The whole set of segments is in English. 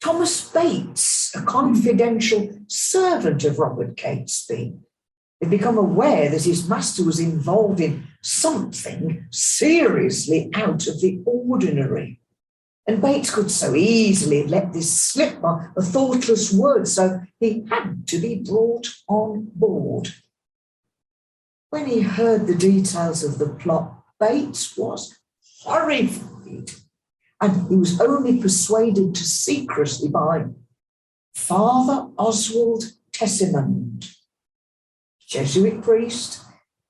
Thomas Bates, a confidential servant of Robert Catesby, had become aware that his master was involved in something seriously out of the ordinary. And Bates could so easily let this slip by a thoughtless word, so he had to be brought on board. When he heard the details of the plot, Bates was horrified, and he was only persuaded to secrecy by Father Oswald Tessimond, Jesuit priest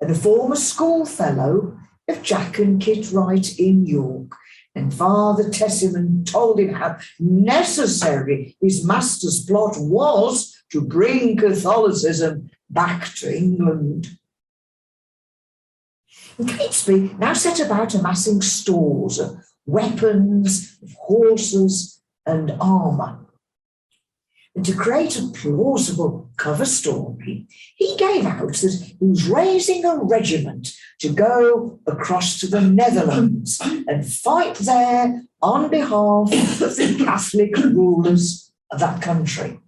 and a former schoolfellow of Jack and Kit Wright in York. And Father Tessimond told him how necessary his master's plot was to bring Catholicism back to England. And Catesby now set about amassing stores of weapons, of horses, and armour. And to create a plausible cover story, he gave out that he was raising a regiment to go across to the Netherlands and fight there on behalf of the Catholic rulers of that country.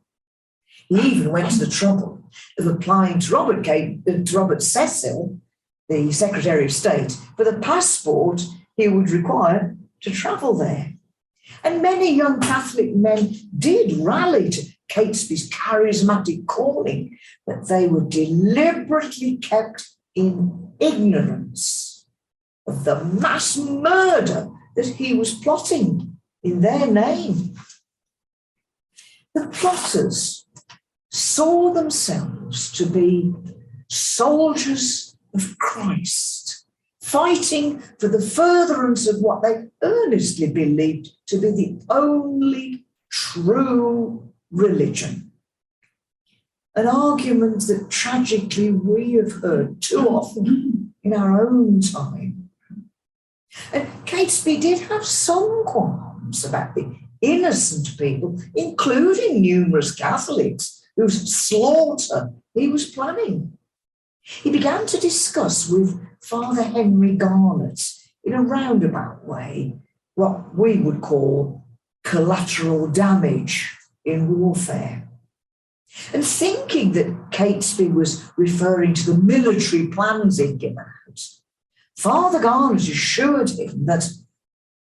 He even went to the trouble of applying to Robert Cecil, the Secretary of State, for the passport he would require to travel there. And many young Catholic men did rally to Catesby's charismatic calling, but they were deliberately kept in ignorance of the mass murder that he was plotting in their name. The plotters saw themselves to be soldiers of Christ, fighting for the furtherance of what they earnestly believed to be the only true religion. An argument that tragically we have heard too often in our own time. And Catesby did have some qualms about the innocent people, including numerous Catholics, whose slaughter he was planning. He began to discuss with Father Henry Garnet, in a roundabout way, what we would call collateral damage in warfare. And thinking that Catesby was referring to the military plans he'd given out, Father Garnet assured him that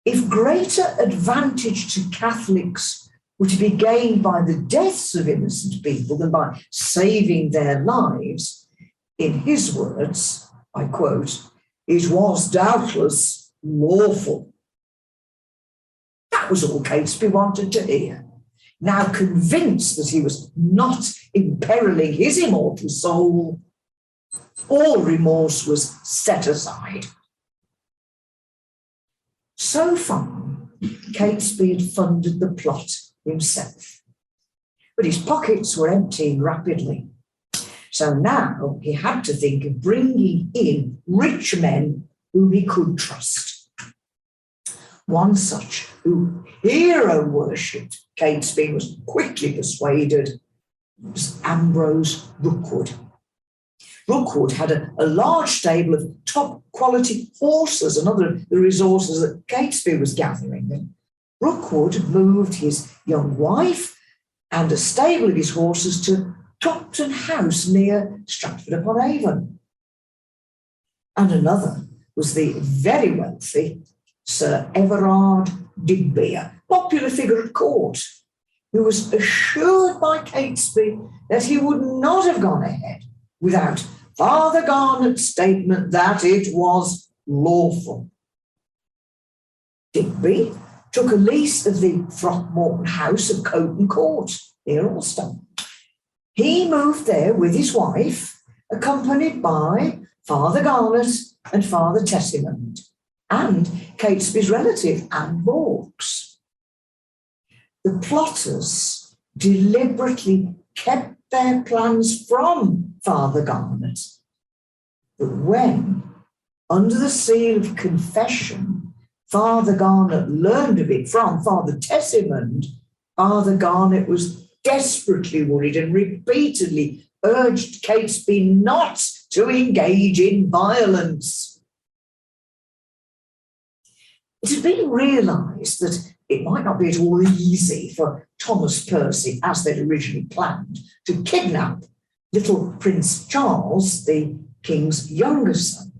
if greater advantage to Catholics were to be gained by the deaths of innocent people than by saving their lives, in his words, I quote, "it was doubtless lawful." That was all Catesby wanted to hear. Now convinced that he was not imperiling his immortal soul, all remorse was set aside. So far, Catesby had funded the plot himself, but his pockets were emptying rapidly. So now he had to think of bringing in rich men whom he could trust. One such, who hero worshipped, Catesby was quickly persuaded, was Ambrose Rookwood. Rookwood had a large stable of top quality horses and other the resources that Catesby was gathering. And Rookwood moved his young wife and a stable of his horses to Topton House near Stratford-upon-Avon. And another was the very wealthy Sir Everard Digby, a popular figure at court, who was assured by Catesby that he would not have gone ahead without Father Garnet's statement that it was lawful. Digby took a lease of the Throckmorton House of Coton Court near Alston. He moved there with his wife, accompanied by Father Garnet and Father Tessimond, and Catesby's relative, Anne Vaux. The plotters deliberately kept their plans from Father Garnet. But when, under the seal of confession, Father Garnet learned of it from Father Tessimond, Father Garnet was desperately worried and repeatedly urged Catesby not to engage in violence. It had been realised that it might not be at all easy for Thomas Percy, as they'd originally planned, to kidnap little Prince Charles, the king's younger son.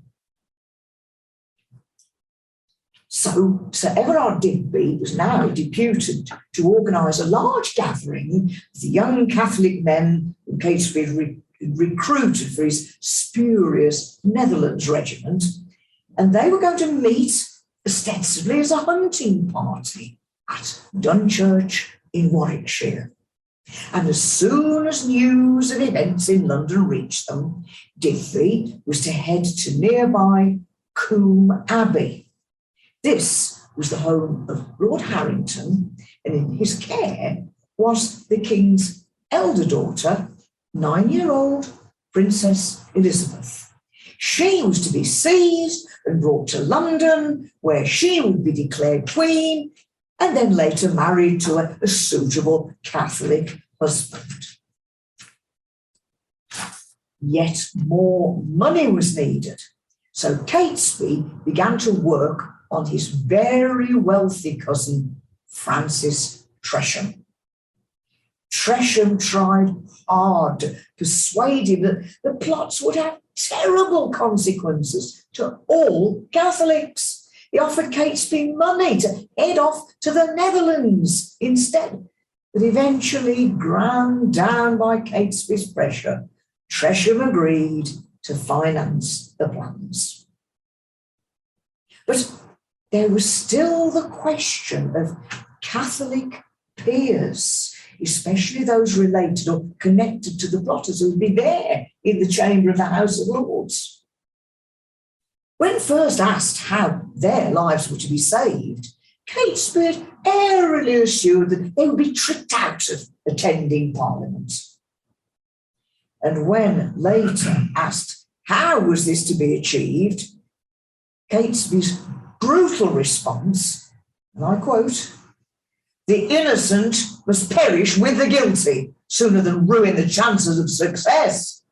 So Sir Everard Digby was now deputed to organise a large gathering of the young Catholic men whom Catesby had recruited for his spurious Netherlands regiment, and they were going to meet ostensibly as a hunting party at Dunchurch in Warwickshire. And as soon as news of events in London reached them, Digby was to head to nearby Combe Abbey. This was the home of Lord Harrington, and in his care was the king's elder daughter, 9-year-old Princess Elizabeth. She was to be seized and brought to London, where she would be declared queen and then later married to a suitable Catholic husband. Yet more money was needed, so Catesby began to work on his very wealthy cousin, Francis Tresham. Tresham tried hard to persuade him that the plots would have terrible consequences to all Catholics. He offered Catesby money to head off to the Netherlands instead, but eventually, ground down by Catesby's pressure, Tresham agreed to finance the plans. But there was still the question of Catholic peers, especially those related or connected to the plotters who would be there in the chamber of the House of Lords. When first asked how their lives were to be saved, Catesby airily assured that they would be tricked out of attending Parliament. And when later asked how was this to be achieved, Catesby's brutal response, and I quote, "The innocent must perish with the guilty sooner than ruin the chances of success."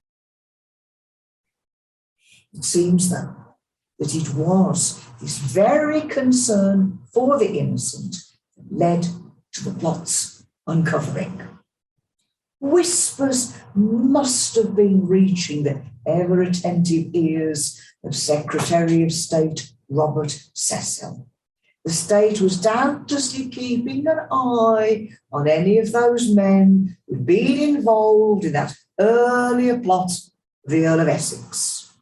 It seems, though, that it was this very concern for the innocent that led to the plot's uncovering. Whispers must have been reaching the ever-attentive ears of Secretary of State Robert Cecil. The state was doubtlessly keeping an eye on any of those men who'd been involved in that earlier plot of the Earl of Essex.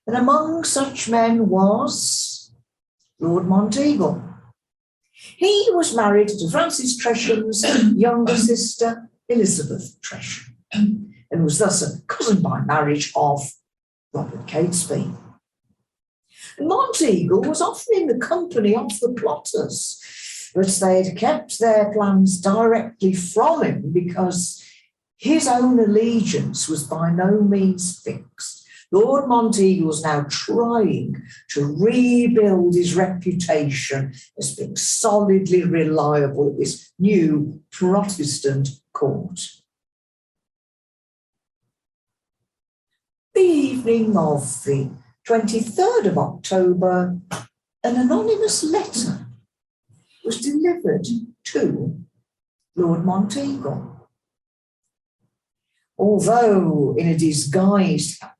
And among such men was Lord Monteagle. He was married to Francis Tresham's younger sister, Elizabeth Tresham, and was thus a cousin by marriage of Robert Catesby. Monteagle was often in the company of the plotters, but they had kept their plans directly from him because his own allegiance was by no means fixed. Lord Monteagle was now trying to rebuild his reputation as being solidly reliable at this new Protestant court. The evening of the 23rd of October, an anonymous letter was delivered to Lord Monteagle. Although in a disguised hand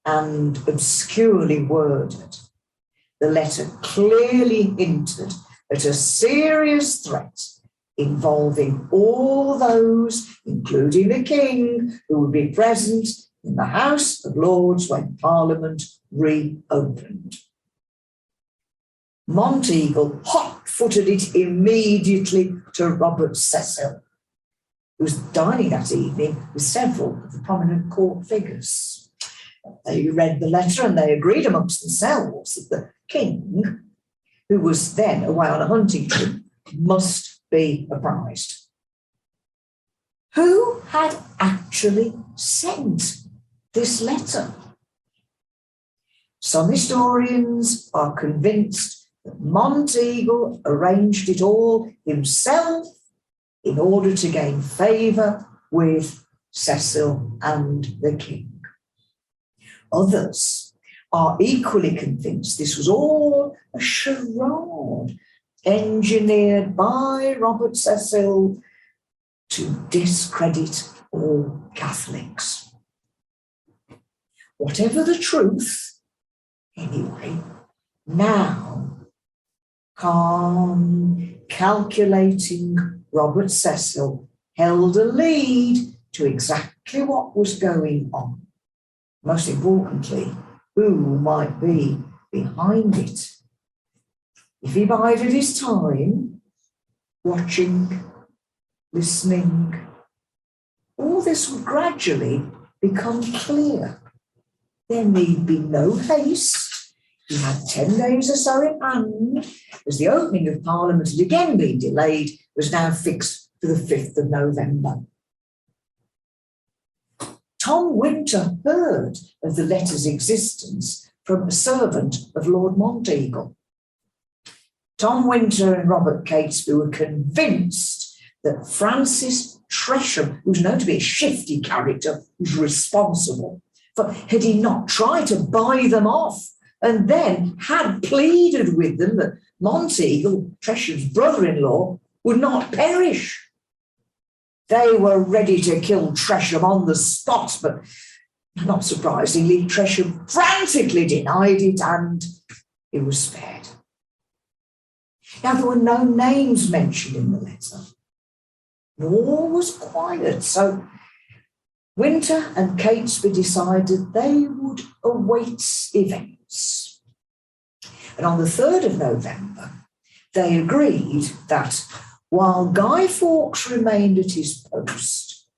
and obscurely worded, the letter clearly hinted at a serious threat involving all those, including the King, who would be present in the House of Lords when Parliament reopened. Monteagle hot-footed it immediately to Robert Cecil, who was dining that evening with several of the prominent court figures. They read the letter and they agreed amongst themselves that the King, who was then away on a hunting trip, must be apprised. Who had actually sent this letter? Some historians are convinced that Monteagle arranged it all himself in order to gain favour with Cecil and the King. Others are equally convinced this was all a charade engineered by Robert Cecil to discredit all Catholics. Whatever the truth, anyway, now calm, calculating Robert Cecil held a lead to exactly what was going on. Most importantly, who might be behind it. If he bided his time, watching, listening, all this would gradually become clear. There need be no haste. He had 10 days or so in hand, as the opening of Parliament had again been delayed, was now fixed for the 5th of November. Tom Winter heard of the letter's existence from a servant of Lord Monteagle. Tom Winter and Robert Catesby were convinced that Francis Tresham, who's known to be a shifty character, was responsible. For had he not tried to buy them off and then had pleaded with them that Monteagle, Tresham's brother-in-law, would not perish? They were ready to kill Tresham on the spot, but not surprisingly, Tresham frantically denied it and he was spared. Now, there were no names mentioned in the letter. All was quiet, so Winter and Catesby decided they would await events. And on the 3rd of November, they agreed that while Guy Fawkes remained at his post,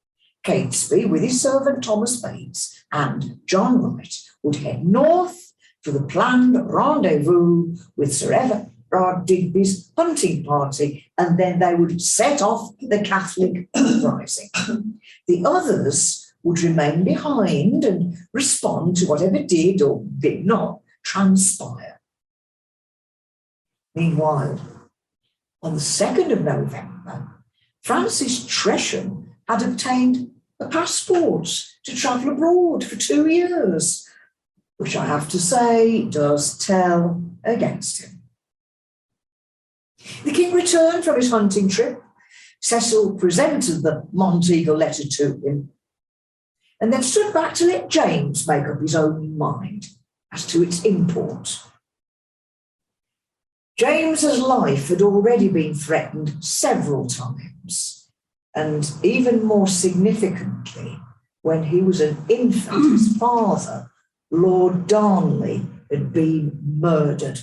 Catesby, with his servant Thomas Bates and John Wright, would head north for the planned rendezvous with Sir Everard Digby's hunting party, and then they would set off the Catholic uprising. The others would remain behind and respond to whatever did or did not transpire. Meanwhile, on the 2nd of November, Francis Tresham had obtained a passport to travel abroad for 2 years, which I have to say does tell against him. The king returned from his hunting trip. Cecil presented the Monteagle letter to him and then stood back to let James make up his own mind as to its import. James's life had already been threatened several times, and even more significantly, when he was an infant, his father, Lord Darnley, had been murdered.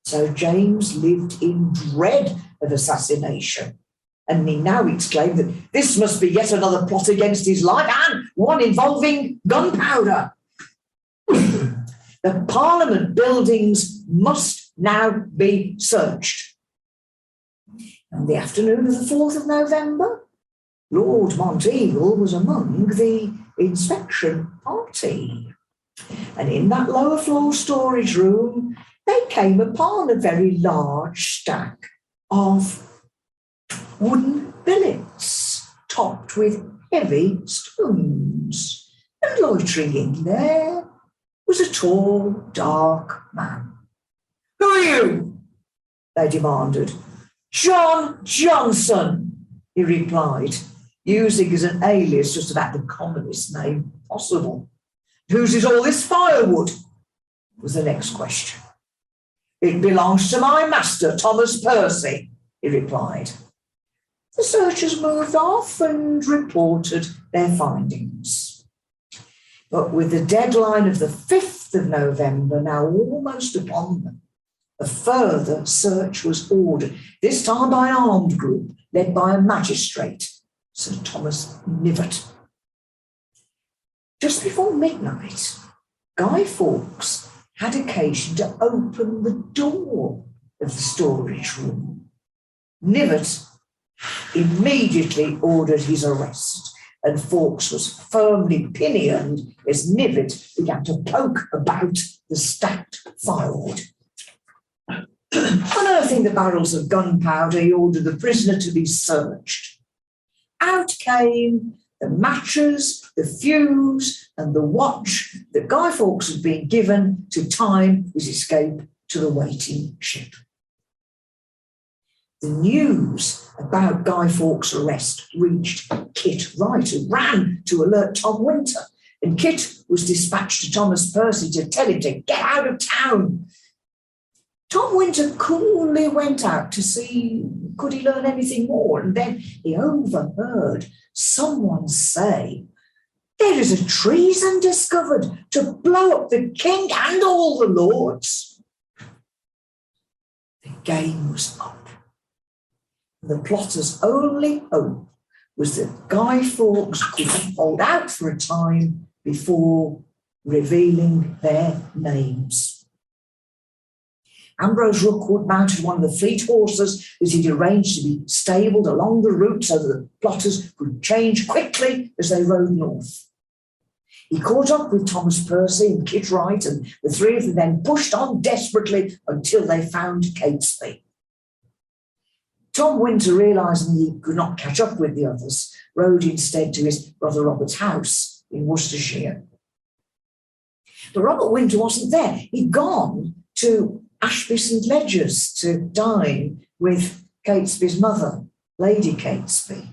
So James lived in dread of assassination, and he now exclaimed that this must be yet another plot against his life, and one involving gunpowder. The Parliament buildings must now be searched. On the afternoon of the 4th of November, Lord Monteagle was among the inspection party. And in that lower floor storage room, they came upon a very large stack of wooden billets topped with heavy stones. And loitering in there was a tall, dark man. "Who are you?" they demanded. "John Johnson," he replied, using as an alias just about the commonest name possible. "Whose is all this firewood?" was the next question. "It belongs to my master, Thomas Percy," he replied. The searchers moved off and reported their findings. But with the deadline of the 5th of November now almost upon them, a further search was ordered, this time by an armed group led by a magistrate, Sir Thomas Knivett. Just before midnight, Guy Fawkes had occasion to open the door of the storage room. Knivett immediately ordered his arrest, and Fawkes was firmly pinioned as Knivett began to poke about the stacked firewood. Unearthing the barrels of gunpowder, he ordered the prisoner to be searched. Out came the matches, the fuse, and the watch that Guy Fawkes had been given to time his escape to the waiting ship. The news about Guy Fawkes' arrest reached Kit Wright, who ran to alert Tom Winter. And Kit was dispatched to Thomas Percy to tell him to get out of town. Tom Winter coolly went out to see could he learn anything more, and then he overheard someone say, "There is a treason discovered to blow up the king and all the lords." The game was up. The plotters' only hope was that Guy Fawkes could hold out for a time before revealing their names. Ambrose Rookwood mounted one of the fleet horses that he'd arranged to be stabled along the route so that the plotters could change quickly as they rode north. He caught up with Thomas Percy and Kit Wright, and the three of them then pushed on desperately until they found Catesby. Tom Winter, realising he could not catch up with the others, rode instead to his brother Robert's house in Worcestershire. But Robert Winter wasn't there. He'd gone to Ashby St Ledgers to dine with Catesby's mother, Lady Catesby.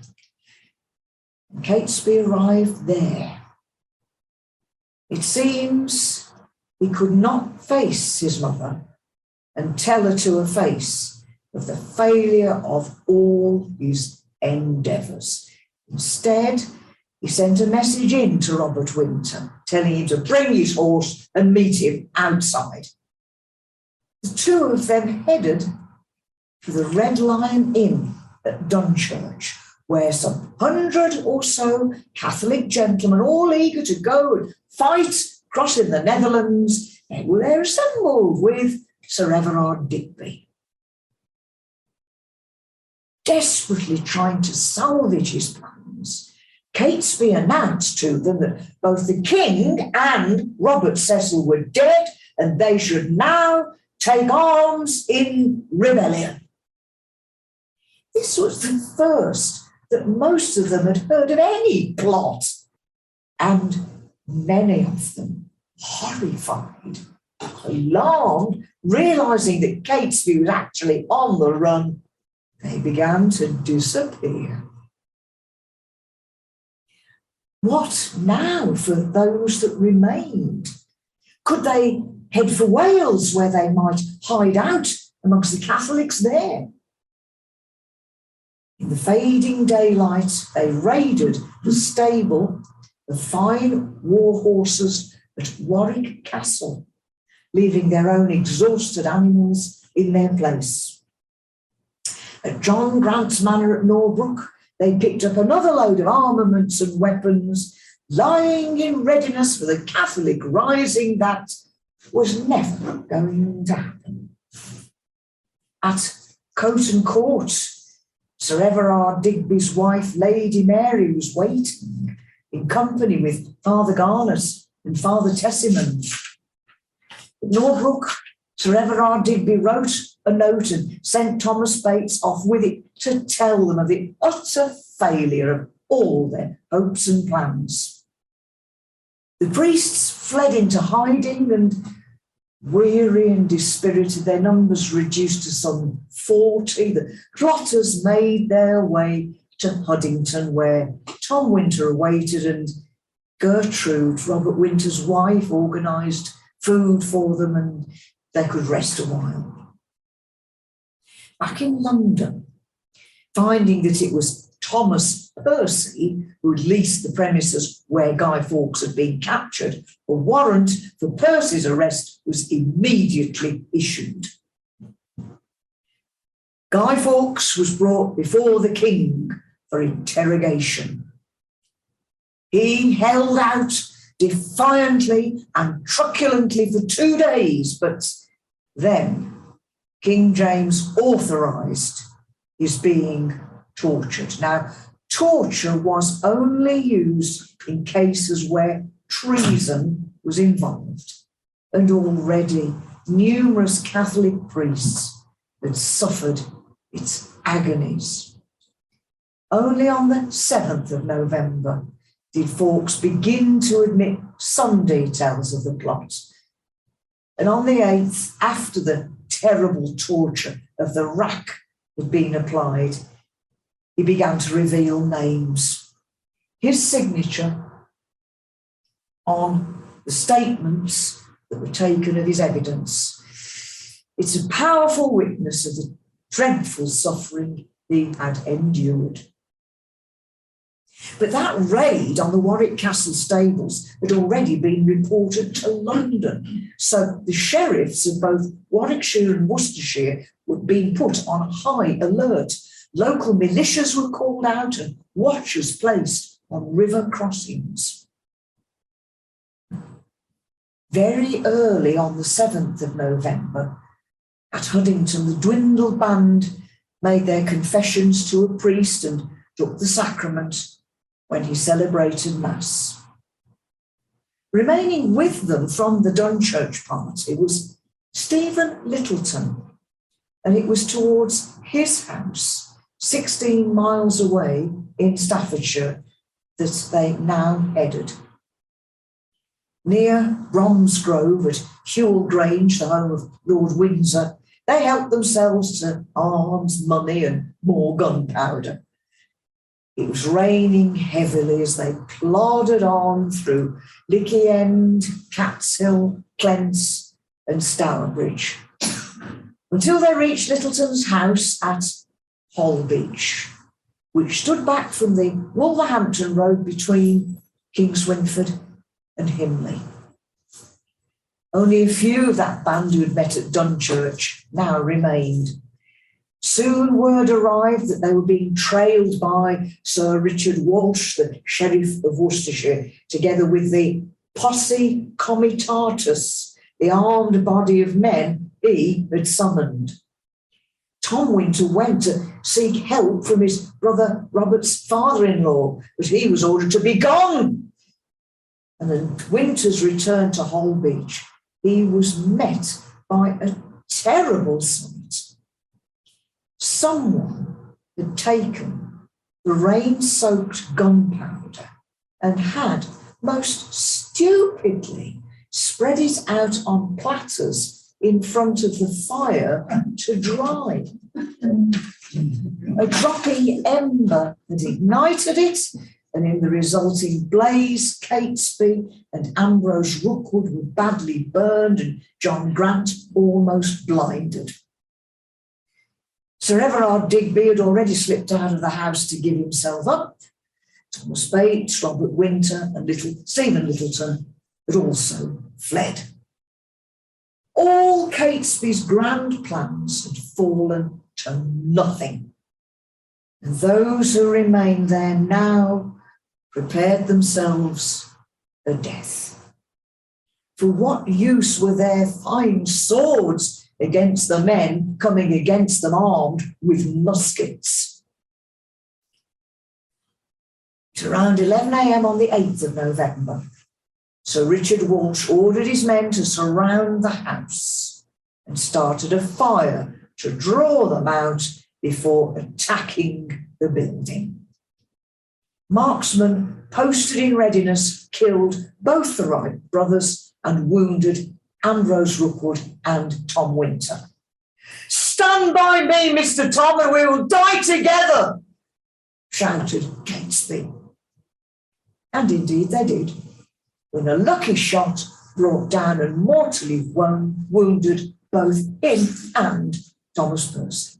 And Catesby arrived there. It seems he could not face his mother and tell her to her face of the failure of all his endeavours. Instead, he sent a message in to Robert Winter, telling him to bring his horse and meet him outside. The two of them headed for the Red Lion Inn at Dunchurch, where some 100 or so Catholic gentlemen, all eager to go and fight crossing the Netherlands, they were there assembled with Sir Everard Digby. Desperately trying to salvage his plans, Catesby announced to them that both the king and Robert Cecil were dead and they should now take arms in rebellion. This was the first that most of them had heard of any plot, and many of them, horrified, alarmed, realising that Catesby was actually on the run, they began to disappear. What now for those that remained? Could they head for Wales, where they might hide out amongst the Catholics there? In the fading daylight, they raided the stable of fine war horses at Warwick Castle, leaving their own exhausted animals in their place. At John Grant's manor at Norbrook, they picked up another load of armaments and weapons, lying in readiness for the Catholic rising that was never going to happen. At Coton Court, Sir Everard Digby's wife, Lady Mary, was waiting in company with Father Garnet and Father Tessimond. At Norbrook, Sir Everard Digby wrote a note and sent Thomas Bates off with it to tell them of the utter failure of all their hopes and plans. The priests fled into hiding, and weary and dispirited, their numbers reduced to some 40, the plotters made their way to Huddington, where Tom Winter awaited, and Gertrude, Robert Winter's wife, organised food for them and they could rest a while. Back in London, finding that it was Thomas Percy who had leased the premises where Guy Fawkes had been captured, a warrant for Percy's arrest was immediately issued. Guy Fawkes was brought before the king for interrogation. He held out defiantly and truculently for 2 days, but then King James authorised his being tortured. Now, torture was only used in cases where treason was involved, and already numerous Catholic priests had suffered its agonies. Only on the 7th of November did Fawkes begin to admit some details of the plot. And on the 8th, after the terrible torture of the rack had been applied, he began to reveal names. His signature on the statements that were taken of his evidence. It's a powerful witness of the dreadful suffering he had endured. But that raid on the Warwick Castle stables had already been reported to London. So the sheriffs of both Warwickshire and Worcestershire were being put on high alert. Local militias were called out and watchers placed on river crossings. Very early on the 7th of November, at Huddington, the dwindled band made their confessions to a priest and took the sacrament when he celebrated Mass. Remaining with them from the Dunchurch party was Stephen Littleton, and it was towards his house, 16 miles away in Staffordshire, that they now headed. Near Bromsgrove at Hewell Grange, the home of Lord Windsor, they helped themselves to arms, money and more gunpowder. It was raining heavily as they plodded on through Licky End, Catshill, Clents and Stourbridge, until they reached Littleton's house at Holbeach, which stood back from the Wolverhampton road between Kingswinford and Himley. Only a few of that band who had met at Dunchurch now remained. Soon word arrived that they were being trailed by Sir Richard Walsh, the Sheriff of Worcestershire, together with the posse comitatus, the armed body of men he had summoned. Tom Winter went to seek help from his brother Robert's father-in-law, but he was ordered to be gone. And then Winter's return to Holbeach, he was met by a terrible sight. Someone had taken the rain-soaked gunpowder and had most stupidly spread it out on platters in front of the fire to dry. A dropping ember had ignited it, and in the resulting blaze, Catesby and Ambrose Rookwood were badly burned and John Grant almost blinded. Sir Everard Digby had already slipped out of the house to give himself up. Thomas Bates, Robert Winter and Stephen Littleton had also fled. All Catesby's grand plans had fallen to nothing. And those who remained there now prepared themselves for death. For what use were their fine swords against the men coming against them armed with muskets? At around 11 a.m. on the 8th of November, Sir Richard Walsh ordered his men to surround the house and started a fire to draw them out before attacking the building. Marksmen posted in readiness killed both the Wright brothers and wounded Ambrose Rookwood and Tom Winter. "Stand by me, Mr. Tom, and we will die together," shouted Catesby. And indeed they did, when a lucky shot brought down and mortally wounded both him and Thomas Percy.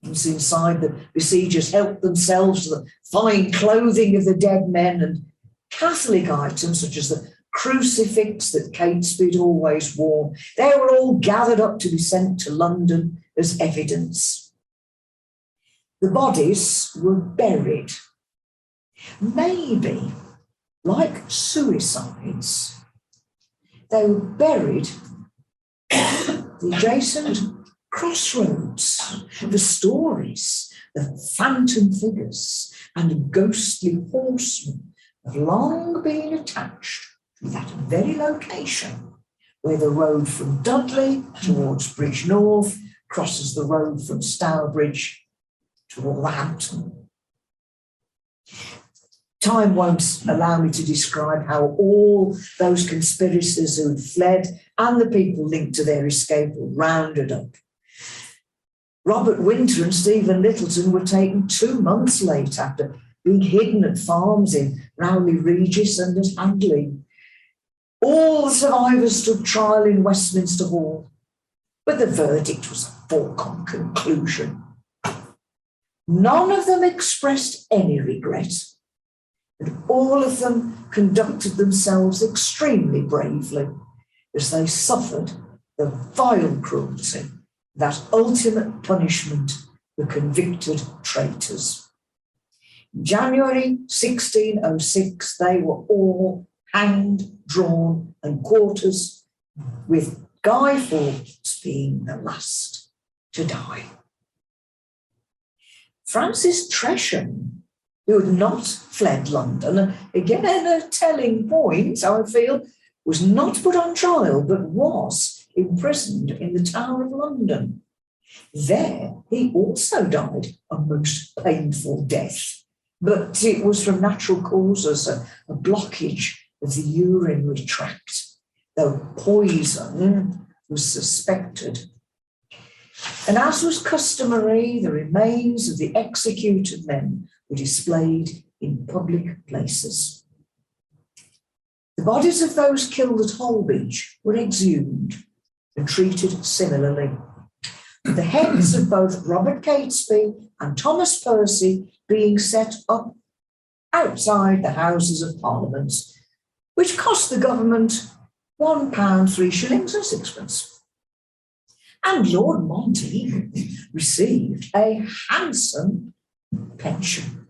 Once inside, the besiegers helped themselves to the fine clothing of the dead men and Catholic items such as the crucifix that Catesby had always worn. They were all gathered up to be sent to London as evidence. The bodies were buried. Maybe, like suicides, they were buried the adjacent crossroads. The stories of phantom figures and ghostly horsemen have long been attached to that very location where the road from Dudley towards Bridge North crosses the road from Stourbridge to Wolverhampton. Time won't allow me to describe how all those conspirators who had fled and the people linked to their escape were rounded up. Robert Winter and Stephen Littleton were taken 2 months late after being hidden at farms in Rowley Regis and at Hadley. All the survivors stood trial in Westminster Hall, but the verdict was a foregone conclusion. None of them expressed any regret, and all of them conducted themselves extremely bravely as they suffered the vile cruelty, that ultimate punishment, the convicted traitors. In January 1606, they were all hanged, drawn, and quarters, with Guy Fawkes being the last to die. Francis Tresham, who had not fled London, and again a telling point, I feel, was not put on trial, but was imprisoned in the Tower of London. There he also died a most painful death, but it was from natural causes, a blockage of the urinary tract, though poison was suspected. And as was customary, the remains of the executed men were displayed in public places. The bodies of those killed at Holbeach were exhumed and treated similarly, with the heads of both Robert Catesby and Thomas Percy being set up outside the Houses of Parliament, which cost the government £1, 3 shillings and sixpence. And Lord Monteagle received a handsome pension.